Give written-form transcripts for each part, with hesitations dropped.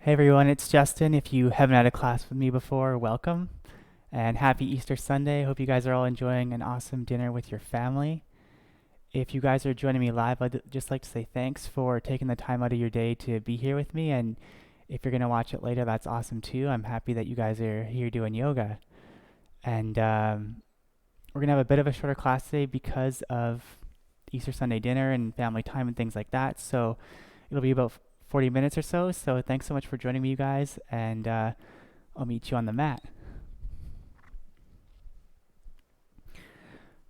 Hey everyone, it's Justin. If you haven't had a class with me before, welcome and happy Easter Sunday. Hope you guys are all enjoying an awesome dinner with your family. If you guys are joining me live, I'd just like to say thanks for taking the time out of your day to be here with me. And if you're going to watch it later, that's awesome too. I'm happy that you guys are here doing yoga. And we're going to have a bit of a shorter class today because of Easter Sunday dinner and family time and things like that. So it'll be about 40 minutes or so. So thanks so much for joining me, you guys. And I'll meet you on the mat.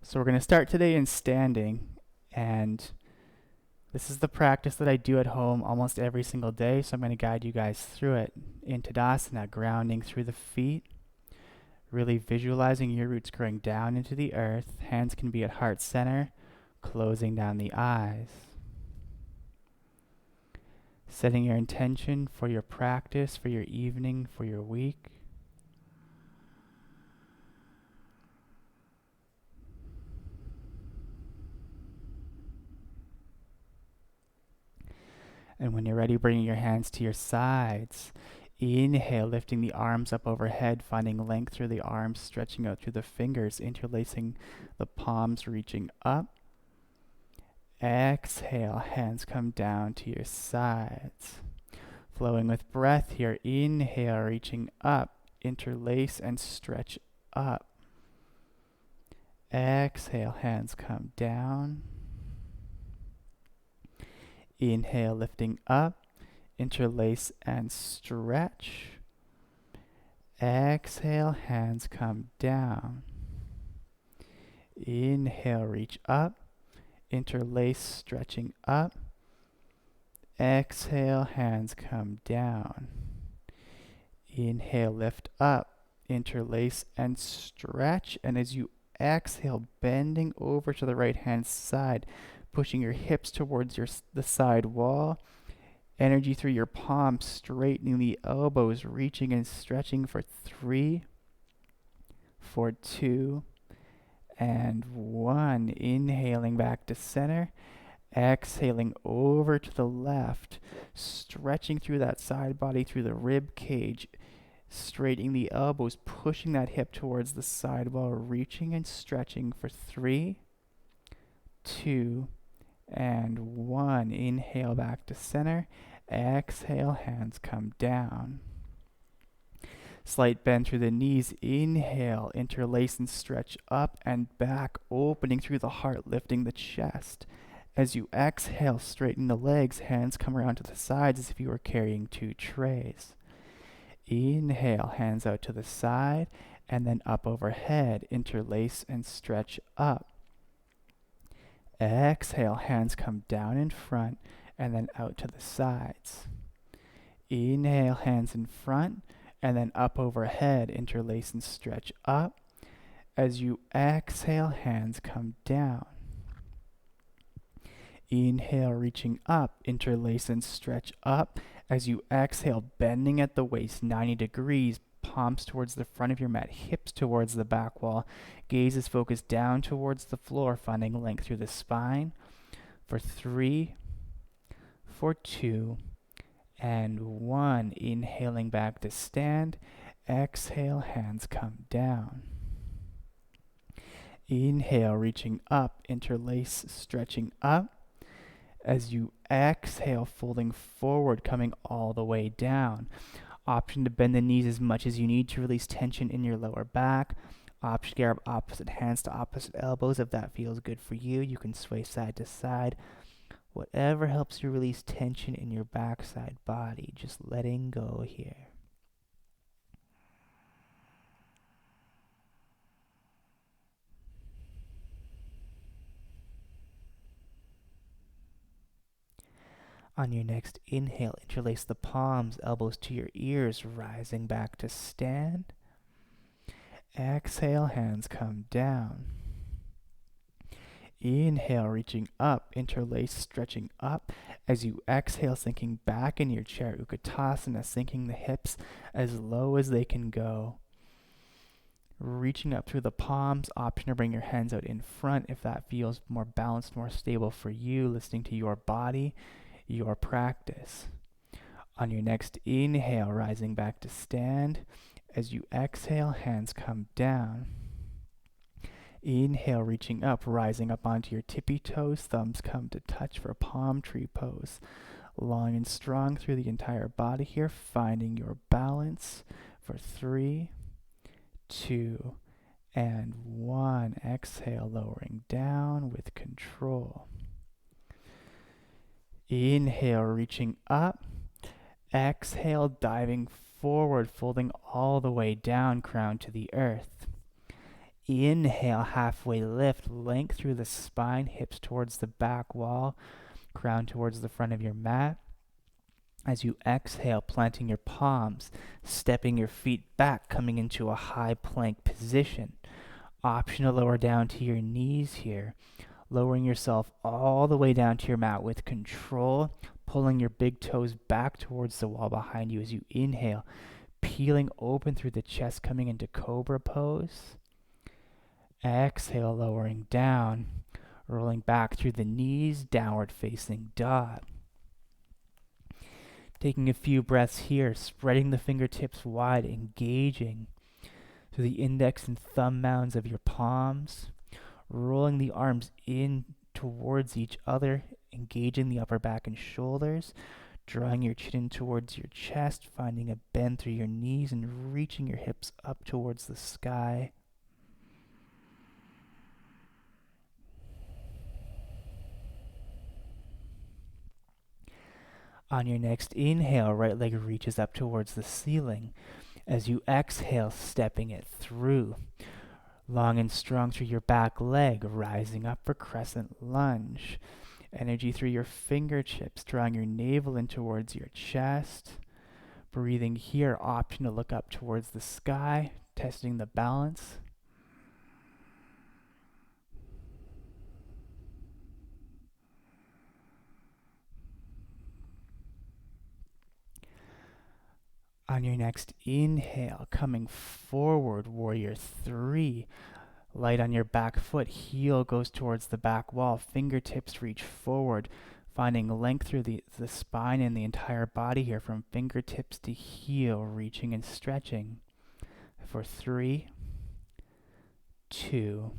So we're going to start today in standing, and this is the practice that I do at home almost every single day, so I'm going to guide you guys through it. In Tadasana, grounding through the feet, really visualizing your roots growing down into the earth. Hands can be at heart center, closing down the eyes. Setting your intention for your practice, for your evening, for your week. And when you're ready, bringing your hands to your sides. Inhale, lifting the arms up overhead, finding length through the arms, stretching out through the fingers, interlacing the palms, reaching up. Exhale, hands come down to your sides. Flowing with breath here. Inhale, reaching up, interlace and stretch up. Exhale, hands come down. Inhale, lifting up, interlace and stretch. Exhale, hands come down. Inhale, reach up, interlace, stretching up. Exhale, hands come down. Inhale, lift up, interlace and stretch. And as you exhale, bending over to the right hand side, pushing your hips towards the side wall. Energy through your palms, straightening the elbows, reaching and stretching for 3, for 2, and 1. Inhaling back to center. Exhaling over to the left, stretching through that side body, through the rib cage, straightening the elbows, pushing that hip towards the side wall, reaching and stretching for 3, 2, and 1. Inhale back to center. Exhale, hands come down. Slight bend through the knees. Inhale, interlace and stretch up and back, opening through the heart, lifting the chest. As you exhale, straighten the legs. Hands come around to the sides as if you were carrying 2 trays. Inhale, hands out to the side and then up overhead. Interlace and stretch up. Exhale, hands come down in front and then out to the sides. Inhale, hands in front and then up overhead, interlace and stretch up. As you exhale, hands come down. Inhale, reaching up, interlace and stretch up. As you exhale, bending at the waist, 90 degrees, palms towards the front of your mat, hips towards the back wall. Gaze is focused down towards the floor, finding length through the spine. For 3, for 2, and 1. Inhaling back to stand. Exhale, hands come down. Inhale, reaching up, interlace, stretching up. As you exhale, folding forward, coming all the way down. Option to bend the knees as much as you need to release tension in your lower back. Option to grab opposite hands to opposite elbows if that feels good for you. You can sway side to side. Whatever helps you release tension in your backside body, just letting go here. On your next inhale, interlace the palms, elbows to your ears, rising back to stand. Exhale, hands come down. Inhale, reaching up, interlace, stretching up. As you exhale, sinking back in your chair, Utkatasana, sinking the hips as low as they can go. Reaching up through the palms. Option to bring your hands out in front if that feels more balanced, more stable for you, listening to your body, your practice. On your next inhale, rising back to stand. As you exhale, hands come down. Inhale, reaching up, rising up onto your tippy toes. Thumbs come to touch for palm tree pose. Long and strong through the entire body here, finding your balance for 3, 2, and 1. Exhale, lowering down with control. Inhale, reaching up. Exhale, diving forward, folding all the way down, crown to the earth. Inhale, halfway lift, length through the spine, hips towards the back wall, crown towards the front of your mat. As you exhale, planting your palms, stepping your feet back, coming into a high plank position. Option to lower down to your knees here, lowering yourself all the way down to your mat with control, pulling your big toes back towards the wall behind you as you inhale, peeling open through the chest, coming into cobra pose. Exhale, lowering down, rolling back through the knees, downward facing dog. Taking a few breaths here, spreading the fingertips wide, engaging through the index and thumb mounds of your palms, rolling the arms in towards each other, engaging the upper back and shoulders, drawing your chin in towards your chest, finding a bend through your knees and reaching your hips up towards the sky. On your next inhale, right leg reaches up towards the ceiling. As you exhale, stepping it through. Long and strong through your back leg, rising up for crescent lunge. Energy through your fingertips, drawing your navel in towards your chest. Breathing here, option to look up towards the sky, testing the balance. On your next inhale, coming forward, warrior 3. Light on your back foot, heel goes towards the back wall, fingertips reach forward, finding length through the spine and the entire body here, from fingertips to heel, reaching and stretching. For 3, 2,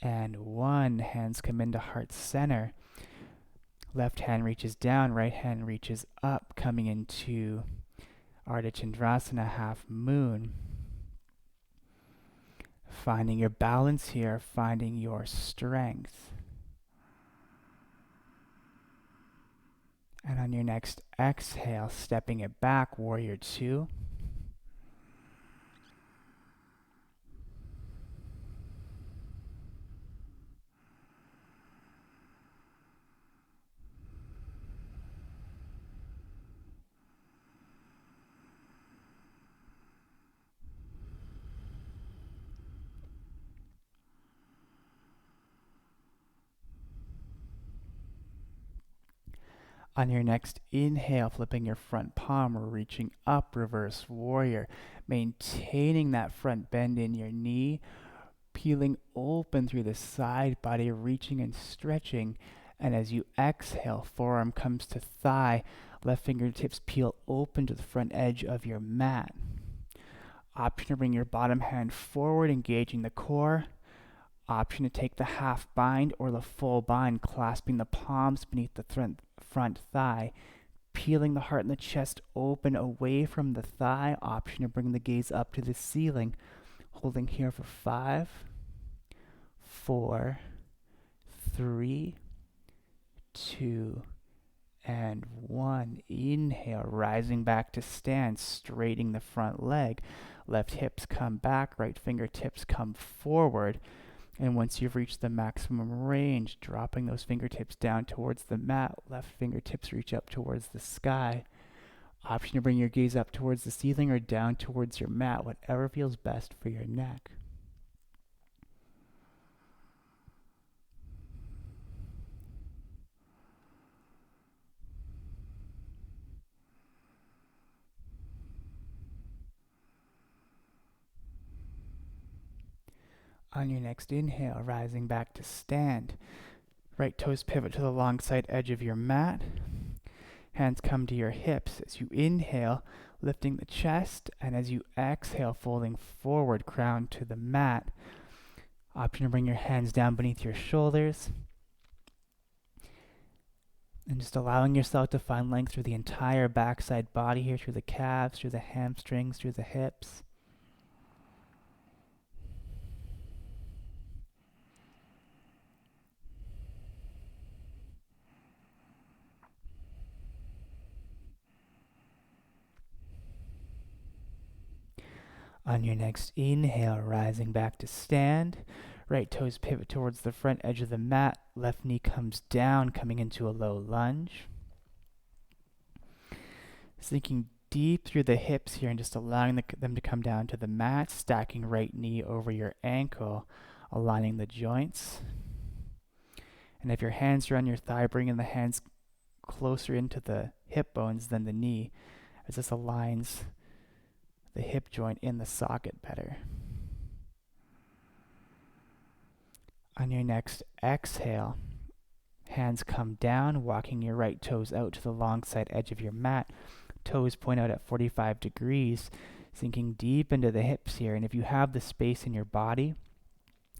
and 1. Hands come into heart center. Left hand reaches down, right hand reaches up, coming into Ardha Chandrasana, half moon. Finding your balance here, finding your strength. And on your next exhale, stepping it back, warrior 2. On your next inhale, flipping your front palm or reaching up, reverse warrior. Maintaining that front bend in your knee, peeling open through the side body, reaching and stretching. And as you exhale, forearm comes to thigh, left fingertips peel open to the front edge of your mat. Option to bring your bottom hand forward, engaging the core. Option to take the half bind or the full bind, clasping the palms beneath the front thigh, peeling the heart and the chest open away from the thigh. Option to bring the gaze up to the ceiling, holding here for 5, 4, 3, 2, and 1. Inhale, rising back to stand, straightening the front leg. Left hips come back, right fingertips come forward. And once you've reached the maximum range, dropping those fingertips down towards the mat, left fingertips reach up towards the sky. Option to bring your gaze up towards the ceiling or down towards your mat, whatever feels best for your neck. On your next inhale, rising back to stand. Right toes pivot to the long side edge of your mat. Hands come to your hips as you inhale, lifting the chest, and as you exhale, folding forward, crown to the mat. Option to bring your hands down beneath your shoulders. And just allowing yourself to find length through the entire backside body here, through the calves, through the hamstrings, through the hips. On your next inhale, rising back to stand. Right toes pivot towards the front edge of the mat. Left knee comes down, coming into a low lunge. Sinking deep through the hips here and just allowing them to come down to the mat. Stacking right knee over your ankle, aligning the joints. And if your hands are on your thigh, bringing the hands closer into the hip bones than the knee, as this aligns the hip joint in the socket better. On your next exhale, hands come down, walking your right toes out to the long side edge of your mat. Toes point out at 45 degrees, sinking deep into the hips here. And if you have the space in your body,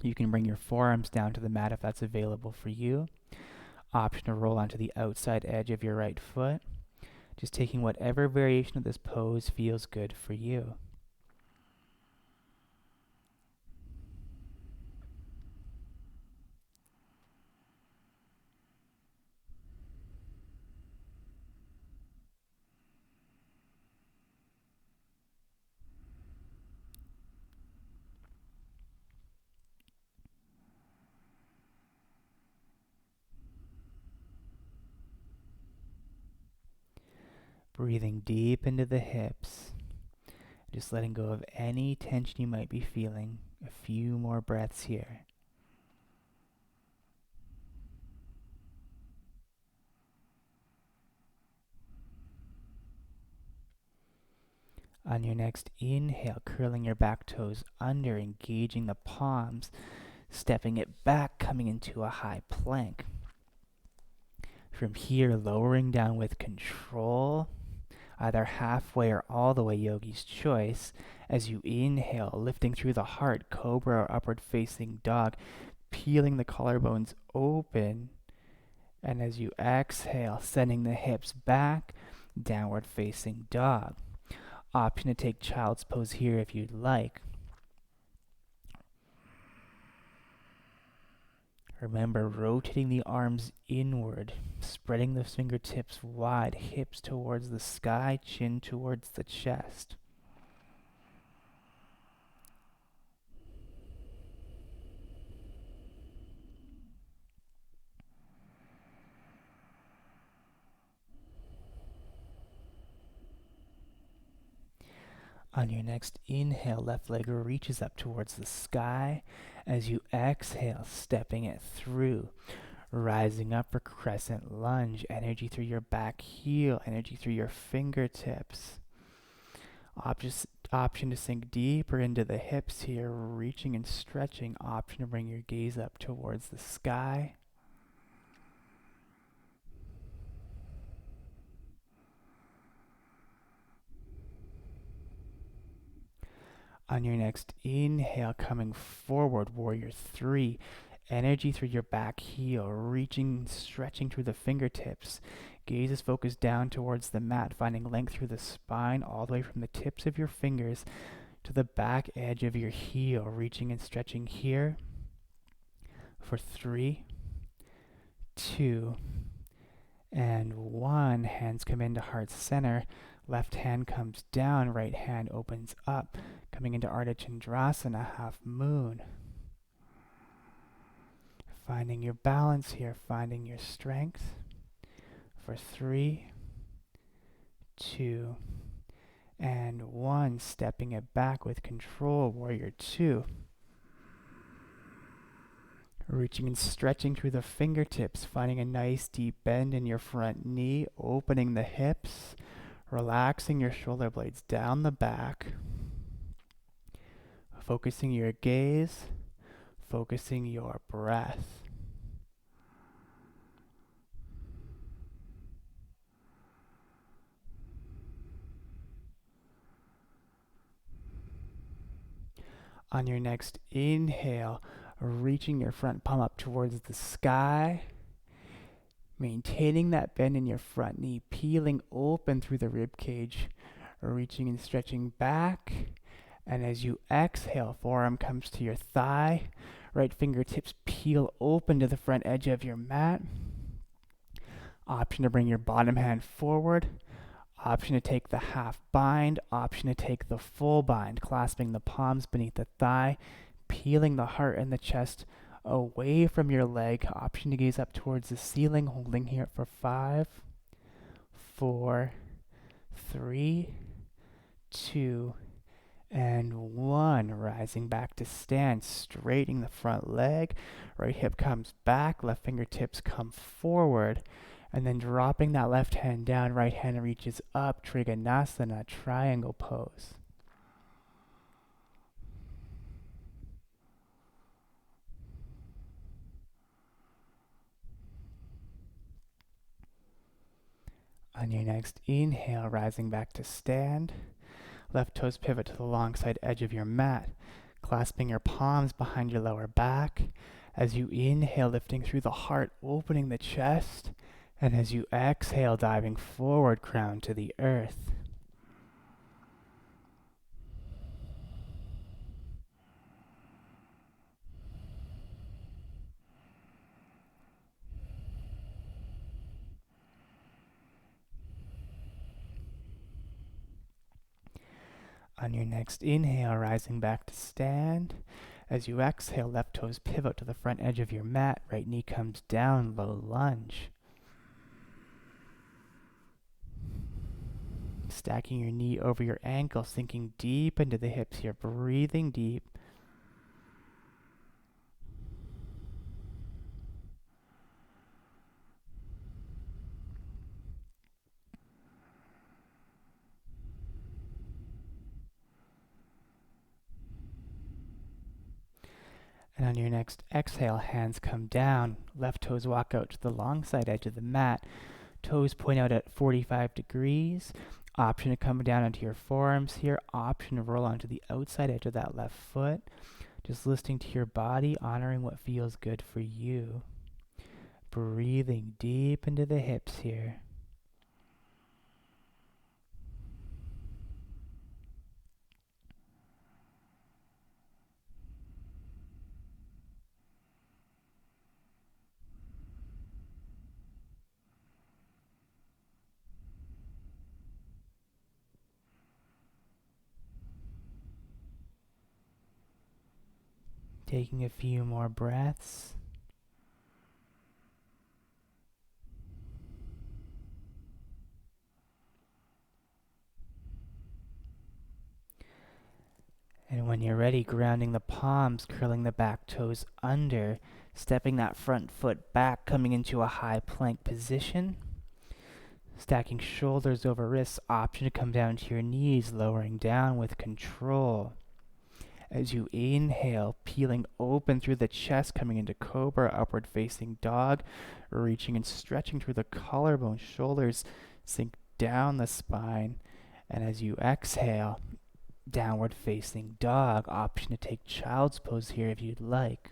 you can bring your forearms down to the mat if that's available for you. Option to roll onto the outside edge of your right foot. Just taking whatever variation of this pose feels good for you. Breathing deep into the hips. Just letting go of any tension you might be feeling. A few more breaths here. On your next inhale, curling your back toes under, engaging the palms, stepping it back, coming into a high plank. From here, lowering down with control, either halfway or all the way, yogi's choice. As you inhale, lifting through the heart, cobra or upward facing dog, peeling the collarbones open. And as you exhale, sending the hips back, downward facing dog. Option to take child's pose here if you'd like. Remember, rotating the arms inward, spreading the fingertips wide, hips towards the sky, chin towards the chest. On your next inhale, left leg reaches up towards the sky. As you exhale, stepping it through. Rising up for crescent lunge. Energy through your back heel, energy through your fingertips. Option to sink deeper into the hips here, reaching and stretching. Option to bring your gaze up towards the sky. On your next inhale, coming forward, warrior 3. Energy through your back heel, reaching, stretching through the fingertips. Gaze is focused down towards the mat, finding length through the spine, all the way from the tips of your fingers to the back edge of your heel, reaching and stretching here for 3, 2, and 1. Hands come into heart center. Left hand comes down, right hand opens up, coming into Ardha Chandrasana, half moon. Finding your balance here, finding your strength for 3, 2, and 1. Stepping it back with control, warrior 2. Reaching and stretching through the fingertips, finding a nice deep bend in your front knee, opening the hips, relaxing your shoulder blades down the back, focusing your gaze, focusing your breath. On your next inhale, reaching your front palm up towards the sky, maintaining that bend in your front knee, peeling open through the rib cage, reaching and stretching back. And as you exhale, forearm comes to your thigh, right fingertips peel open to the front edge of your mat. Option to bring your bottom hand forward. Option to take the half bind. Option to take the full bind, clasping the palms beneath the thigh, peeling the heart and the chest away from your leg. Option to gaze up towards the ceiling, holding here for 5, 4, 3, 2, and 1. Rising back to stand, straightening the front leg. Right hip comes back, left fingertips come forward. And then dropping that left hand down, right hand reaches up, Trikonasana, triangle pose. On your next inhale, rising back to stand, left toes pivot to the long side edge of your mat, clasping your palms behind your lower back. As you inhale, lifting through the heart, opening the chest. And as you exhale, diving forward, crown to the earth. On your next inhale, rising back to stand. As you exhale, left toes pivot to the front edge of your mat, right knee comes down, low lunge. Stacking your knee over your ankle, sinking deep into the hips here, breathing deep. And on your next exhale, hands come down, left toes walk out to the long side edge of the mat, toes point out at 45 degrees. Option to come down onto your forearms here. Option to roll onto the outside edge of that left foot. Just listening to your body, honoring what feels good for you. Breathing deep into the hips here. Taking a few more breaths. And when you're ready, grounding the palms, curling the back toes under, stepping that front foot back, coming into a high plank position. Stacking shoulders over wrists, option to come down to your knees, lowering down with control. As you inhale, peeling open through the chest, coming into cobra, upward facing dog, reaching and stretching through the collarbone, shoulders sink down the spine. And as you exhale, downward facing dog, option to take child's pose here if you'd like.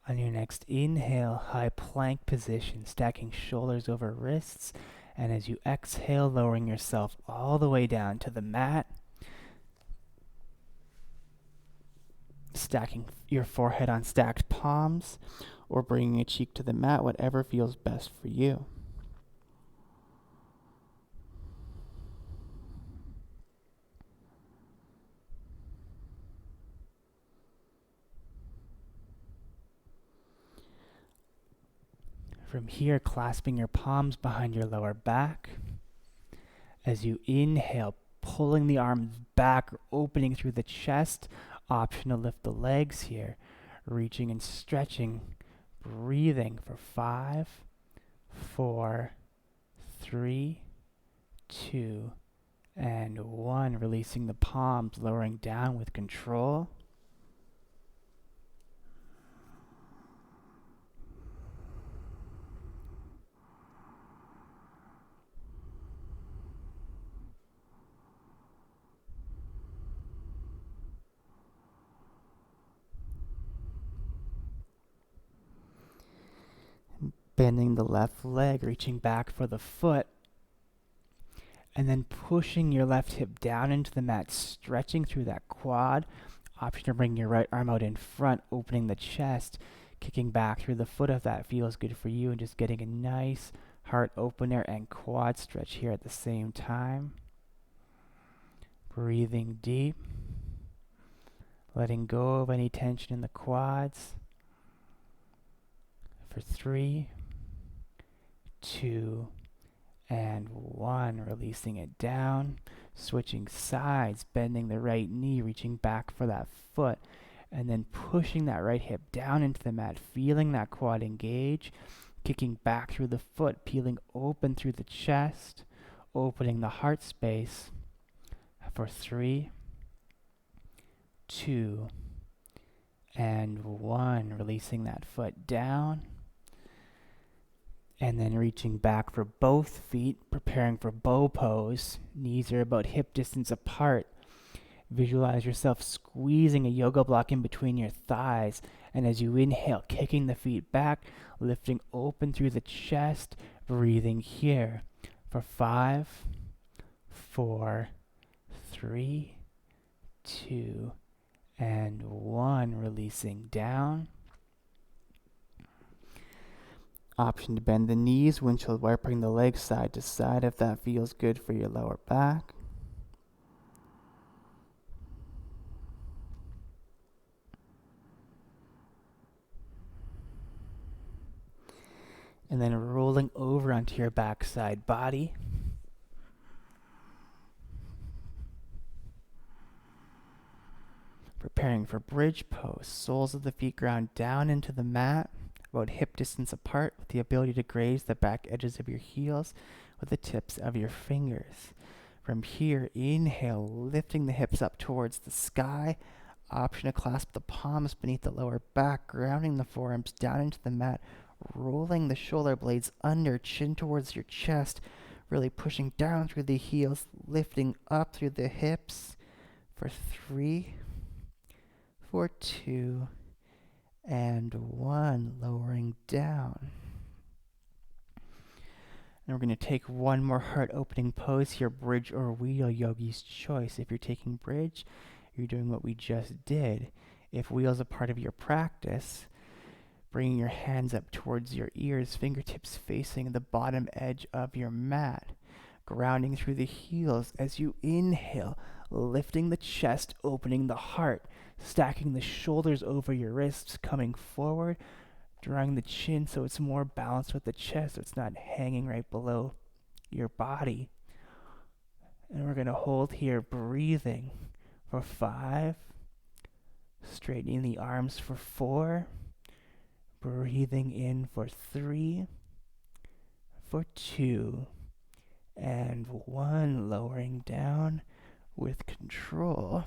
On your next inhale, high plank position, stacking shoulders over wrists. And as you exhale, lowering yourself all the way down to the mat. Stacking your forehead on stacked palms or bringing a cheek to the mat, whatever feels best for you. From here, clasping your palms behind your lower back. As you inhale, pulling the arms back, opening through the chest. Option to lift the legs here, reaching and stretching, breathing for 5, 4, 3, 2, And 1, releasing the palms, lowering down with control. Bending the left leg, reaching back for the foot. And then pushing your left hip down into the mat, stretching through that quad. Option to bring your right arm out in front, opening the chest, kicking back through the foot if that feels good for you, and just getting a nice heart opener and quad stretch here at the same time. Breathing deep, letting go of any tension in the quads. For 3, 2, and 1, releasing it down, switching sides, bending the right knee, reaching back for that foot, and then pushing that right hip down into the mat, feeling that quad engage, kicking back through the foot, peeling open through the chest, opening the heart space. For 3, 2, and 1, releasing that foot down. And then reaching back for both feet, preparing for bow pose. Knees are about hip distance apart. Visualize yourself squeezing a yoga block in between your thighs. And as you inhale, kicking the feet back, lifting open through the chest, breathing here. For 5, 4, 3, 2, and 1, releasing down. Option to bend the knees, windshield wipering the legs side to side if that feels good for your lower back. And then rolling over onto your backside body. Preparing for bridge pose, soles of the feet ground down into the mat, about hip distance apart, with the ability to graze the back edges of your heels with the tips of your fingers. From here, inhale, lifting the hips up towards the sky. Option to clasp the palms beneath the lower back, grounding the forearms down into the mat, rolling the shoulder blades under, chin towards your chest, really pushing down through the heels, lifting up through the hips. For 3, for 2, and 1, lowering down. And we're going to take one more heart opening pose here, bridge or wheel, yogi's choice. If you're taking bridge, you're doing what we just did. If wheel is a part of your practice, bringing your hands up towards your ears, fingertips facing the bottom edge of your mat, grounding through the heels as you inhale, lifting the chest, opening the heart, stacking the shoulders over your wrists, coming forward, drawing the chin so it's more balanced with the chest, so it's not hanging right below your body. And we're going to hold here, breathing for 5, straightening the arms for 4, breathing in for 3, for 2, and 1, lowering down with control.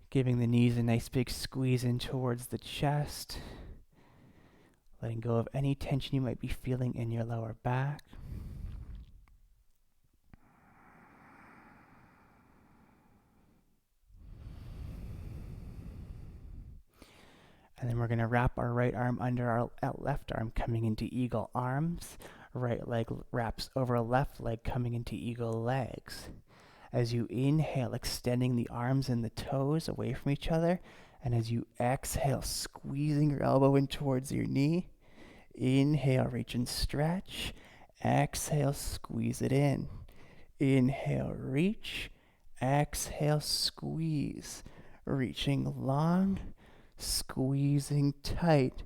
Giving the knees a nice big squeeze in towards the chest. Letting go of any tension you might be feeling in your lower back. And then we're going to wrap our right arm under our left arm, coming into eagle arms. Right leg wraps over left leg, coming into eagle legs. As you inhale, extending the arms and the toes away from each other. And as you exhale, squeezing your elbow in towards your knee. Inhale, reach and stretch. Exhale, squeeze it in. Inhale, reach. Exhale, squeeze. Reaching long, squeezing tight.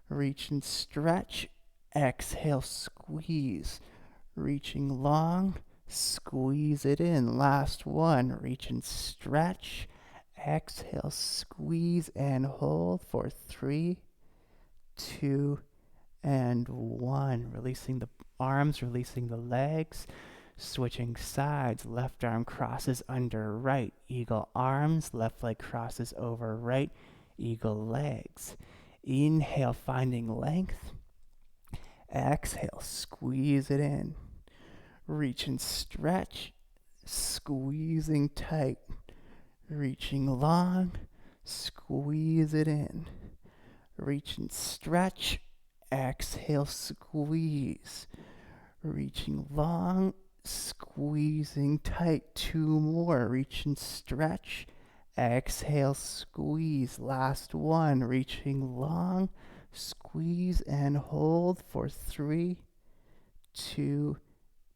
Reach and stretch. Exhale, squeeze. Reaching long, squeeze it in. Last one, reach and stretch. Exhale, squeeze and hold for 3, 2, and 1. Releasing the arms, releasing the legs. Switching sides, left arm crosses under right, eagle arms, left leg crosses over right, eagle legs. Inhale, finding length. Exhale, squeeze it in. Reach and stretch, squeezing tight. Reaching long, squeeze it in. Reach and stretch, exhale, squeeze. Reaching long, squeezing tight. 2 more. Reach and stretch. Exhale, squeeze. Last one. Reaching long, squeeze and hold for 3, 2,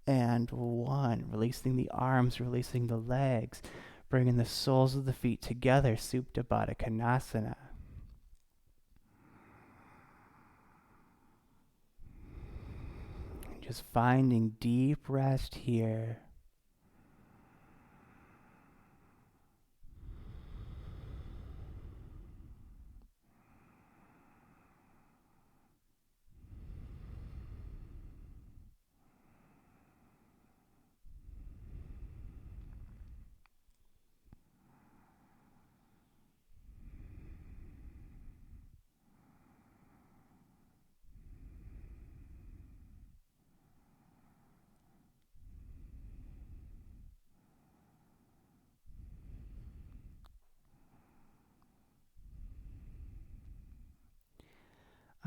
and 1. Releasing the arms, releasing the legs. Bringing the soles of the feet together. Supta Baddha Konasana. Just finding deep rest here.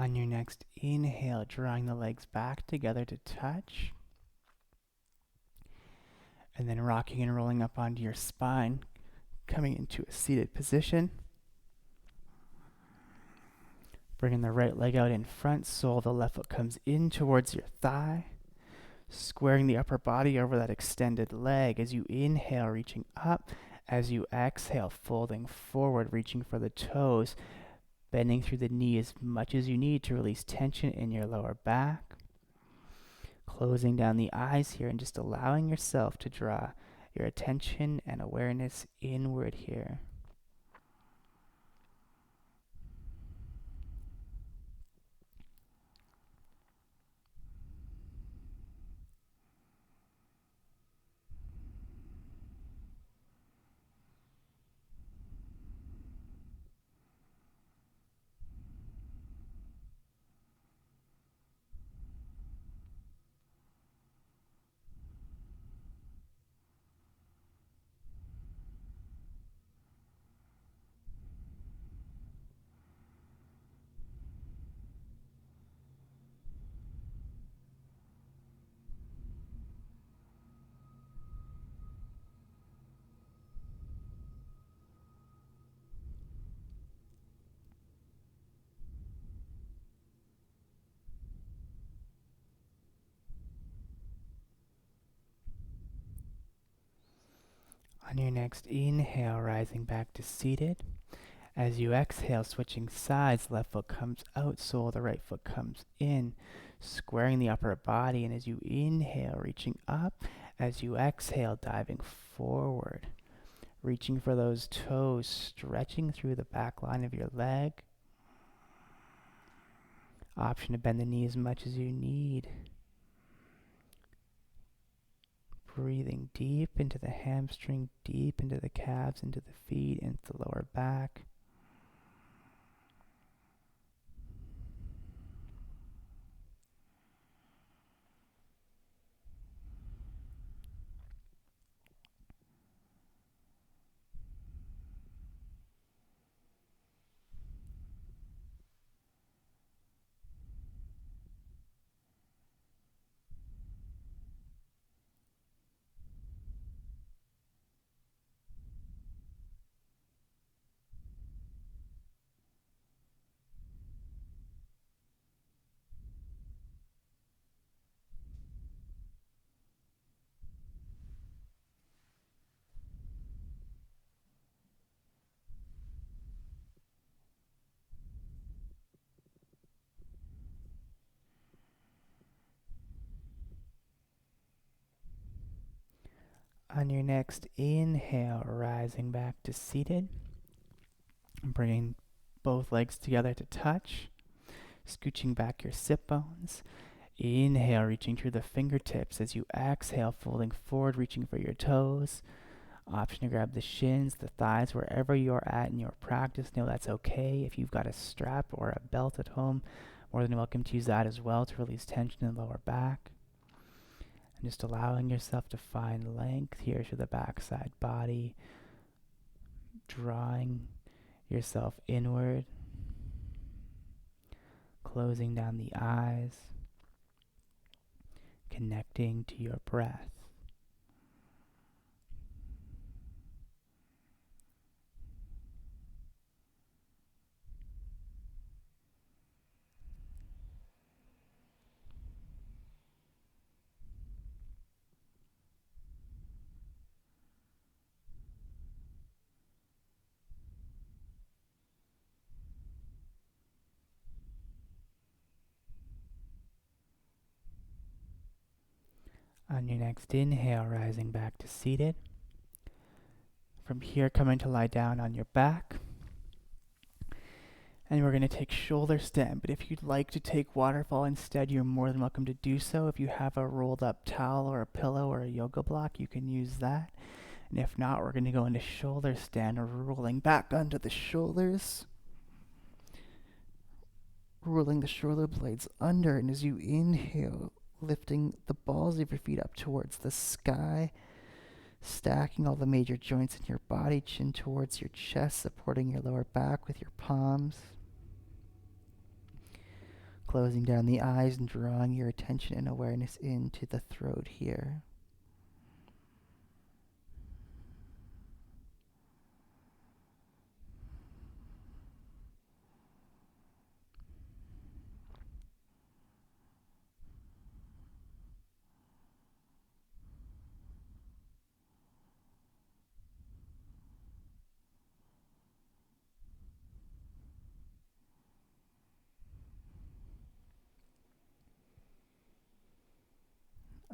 On your next inhale, drawing the legs back together to touch. And then rocking and rolling up onto your spine, coming into a seated position. Bringing the right leg out in front, sole of the left foot comes in towards your thigh. Squaring the upper body over that extended leg as you inhale, reaching up. As you exhale, folding forward, reaching for the toes. Bending through the knee as much as you need to release tension in your lower back. Closing down the eyes here and just allowing yourself to draw your attention and awareness inward here. On your next inhale, rising back to seated. As you exhale, switching sides, left foot comes out, sole of the right foot comes in, squaring the upper body. And as you inhale, reaching up. As you exhale, diving forward, reaching for those toes, stretching through the back line of your leg. Option to bend the knee as much as you need. Breathing deep into the hamstring, deep into the calves, into the feet, into the lower back. On your next inhale, rising back to seated, bringing both legs together to touch, Scooching back your sit bones. Inhale, reaching through the fingertips. As you exhale, folding forward, reaching for your toes. Option to grab the shins, the thighs, wherever you're at in your practice. Know that's okay. If you've got a strap or a belt at home, more than welcome to use that as well to release tension in the lower back. And just allowing yourself to find length here through the backside body. Drawing yourself inward. Closing down the eyes. Connecting to your breath. On your next inhale, rising back to seated. From here, coming to lie down on your back. And we're going to take shoulder stand, but if you'd like to take waterfall instead, you're more than welcome to do so. If you have a rolled up towel or a pillow or a yoga block, you can use that. And if not, we're going to go into shoulder stand, rolling back onto the shoulders. Rolling the shoulder blades under, and as you inhale, lifting the balls of your feet up towards the sky, stacking all the major joints in your body, chin towards your chest, supporting your lower back with your palms. Closing down the eyes and drawing your attention and awareness into the throat here.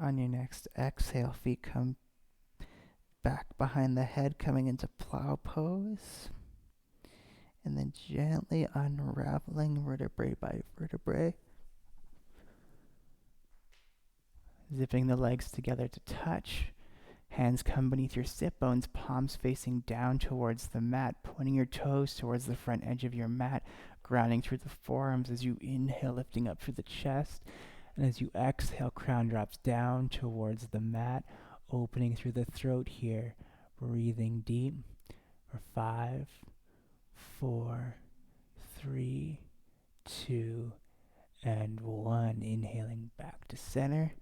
On your next exhale, feet come back behind the head, coming into plow pose. And then gently unraveling vertebrae by vertebrae. Zipping the legs together to touch. Hands come beneath your sit bones, palms facing down towards the mat, pointing your toes towards the front edge of your mat, grounding through the forearms as you inhale, lifting up through the chest. And as you exhale, crown drops down towards the mat, opening through the throat here, breathing deep for 5, 4, 3, 2, and 1. Inhaling back to center.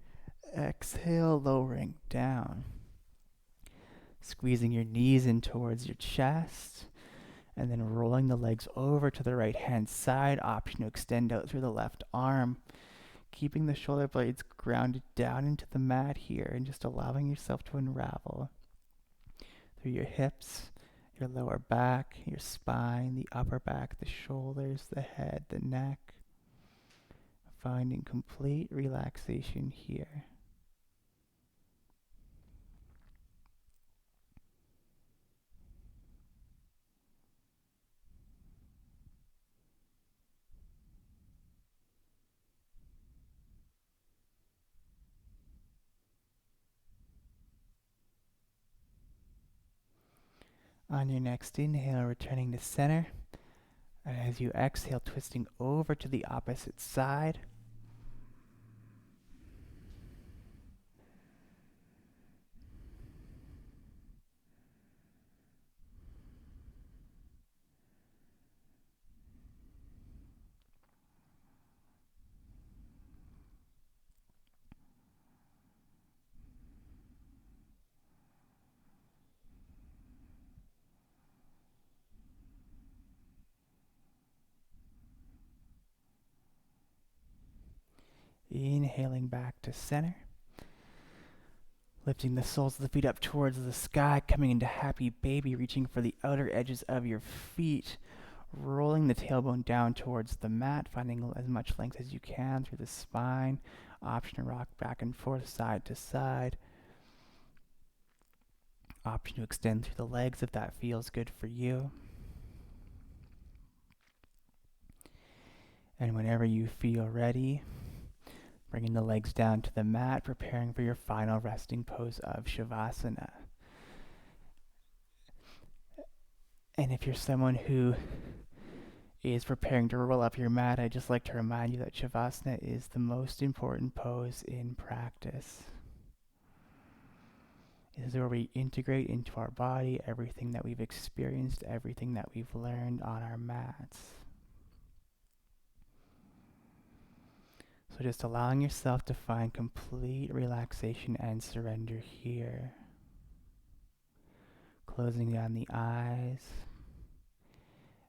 Exhale, lowering down. Squeezing your knees in towards your chest. And then rolling the legs over to the right hand side. Option to extend out through the left arm. Keeping the shoulder blades grounded down into the mat here. And just allowing yourself to unravel through your hips, your lower back, your spine, the upper back, the shoulders, the head, the neck. Finding complete relaxation here. On your next inhale, returning to center. And as you exhale, twisting over to the opposite side. Inhaling back to center. Lifting the soles of the feet up towards the sky, coming into happy baby, reaching for the outer edges of your feet. Rolling the tailbone down towards the mat, finding as much length as you can through the spine. Option to rock back and forth, side to side. Option to extend through the legs if that feels good for you. And whenever you feel ready, bringing the legs down to the mat, preparing for your final resting pose of Shavasana. And if you're someone who is preparing to roll up your mat, I'd just like to remind you that Shavasana is the most important pose in practice. It is where we integrate into our body everything that we've experienced, everything that we've learned on our mats. So just allowing yourself to find complete relaxation and surrender here. Closing down the eyes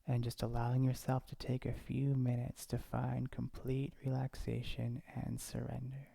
and just allowing yourself to take a few minutes to find complete relaxation and surrender.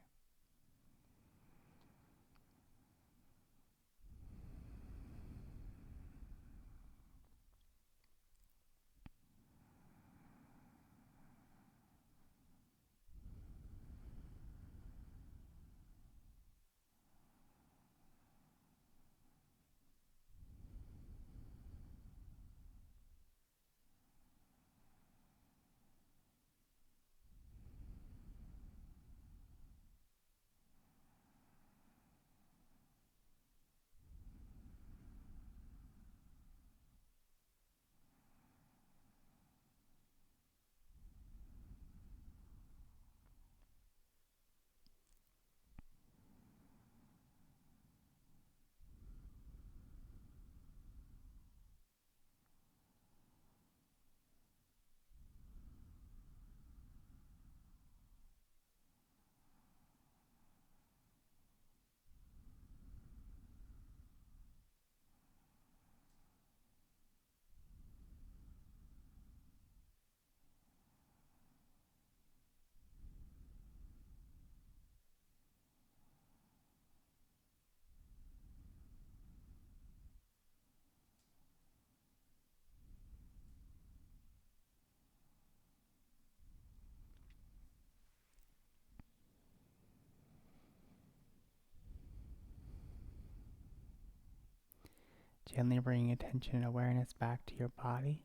Gently bringing attention and awareness back to your body.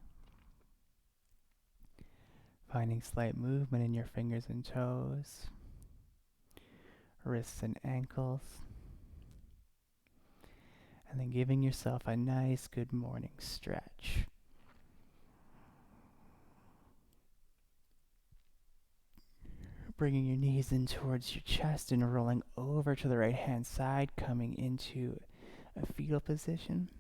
Finding slight movement in your fingers and toes, wrists and ankles. And then giving yourself a nice good morning stretch. Bringing your knees in towards your chest and rolling over to the right hand side, coming into a fetal position.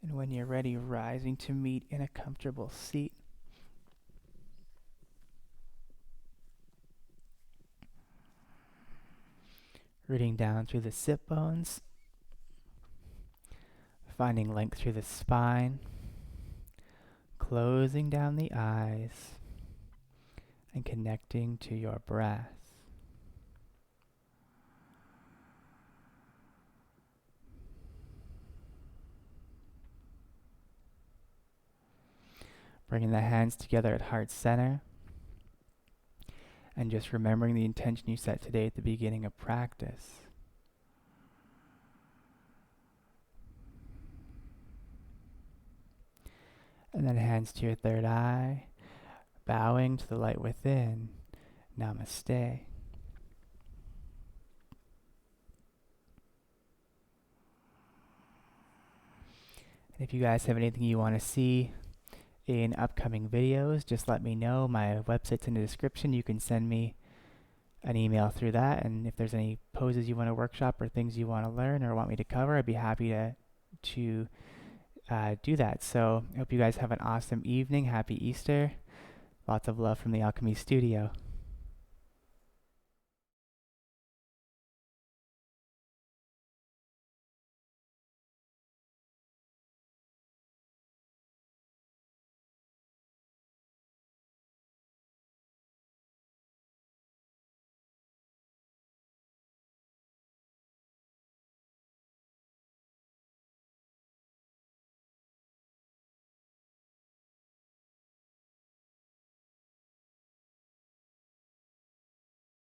And when you're ready, rising to meet in a comfortable seat. Rooting down through the sit bones. Finding length through the spine. Closing down the eyes. And connecting to your breath. Bringing the hands together at heart center. And just remembering the intention you set today at the beginning of practice. And then hands to your third eye, bowing to the light within. Namaste. And if you guys have anything you want to see in upcoming videos, just let me know. My website's in the description. You can send me an email through that, and if there's any poses you want to workshop or things you want to learn or want me to cover, I'd be happy to do that. So I hope you guys have an awesome evening. Happy Easter. Lots of love from the Alchemy Studio.